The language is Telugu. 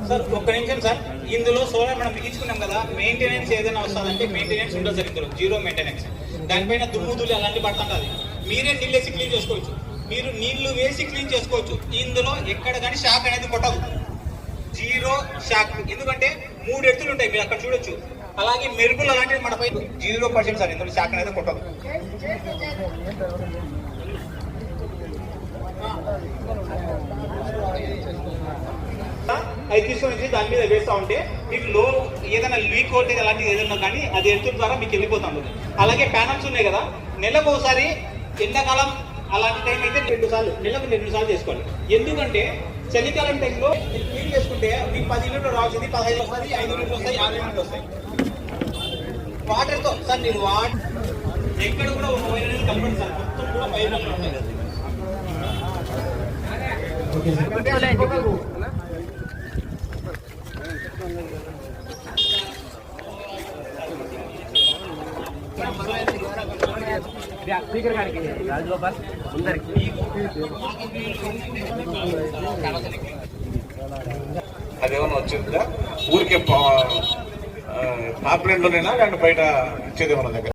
సార్ ఒక్క నిమిషం సార్, ఇందులో సోలార్ మనం బిగించుకున్నాం కదా, మెయింటెనెన్స్ ఏదైనా వస్తుందంటే మెయింటెనెన్స్ ఉండదు సార్. ఇందులో జీరో మెయింటెనెన్స్. దానిపైన దుమ్ము దులి అలాంటి పడుతుంటుంది. మీరే నీళ్ళు వేసి క్లీన్ చేసుకోవచ్చు, మీరు నీళ్లు వేసి క్లీన్ చేసుకోవచ్చు. ఇందులో ఎక్కడ కానీ షాక్ అనేది కొట్టదు, జీరో షాక్. ఎందుకంటే 3 ఎత్తులు ఉంటాయి, మీరు అక్కడ చూడొచ్చు. అలాగే మెరుపులు అలాంటివి మన పై 0% సార్, ఇందులో షాక్ అనేది కొట్టదు. అది తీసుకొని దాని మీద వేస్తూ ఉంటే మీకు లో ఏదైనా లీక్ వోల్టేజ్ అలాంటిది ఏదైనా కానీ అది ఎత్తుల ద్వారా మీకు వెళ్ళిపోతుంది. అలాగే ప్యానల్స్ ఉన్నాయి కదా, నెలకు ఒకసారి, ఎండాకాలం అలాంటి టైం అయితే 2 సార్లు, నెలకు 2 సార్లు చేసుకోవాలి. ఎందుకంటే చలికాలం టైంలో క్లీన్ చేసుకుంటే మీకు 10 యూనిట్లు రావాల్సింది 15 వస్తుంది, 5 యూనిట్లు వస్తాయి, 6 యూనిట్లు వస్తాయి. వాటర్తో సార్ మీరు ఎక్కడ కూడా ఒక వైర్ అనేది కలపండి సార్, మొత్తం కూడా వైర్ ఉంటాయి. అదేమన్నా వచ్చిందా ఊరికే పాపులెంట్ లోనైనా లేదంటే బయట ఇచ్చేదేమన్నా దగ్గర?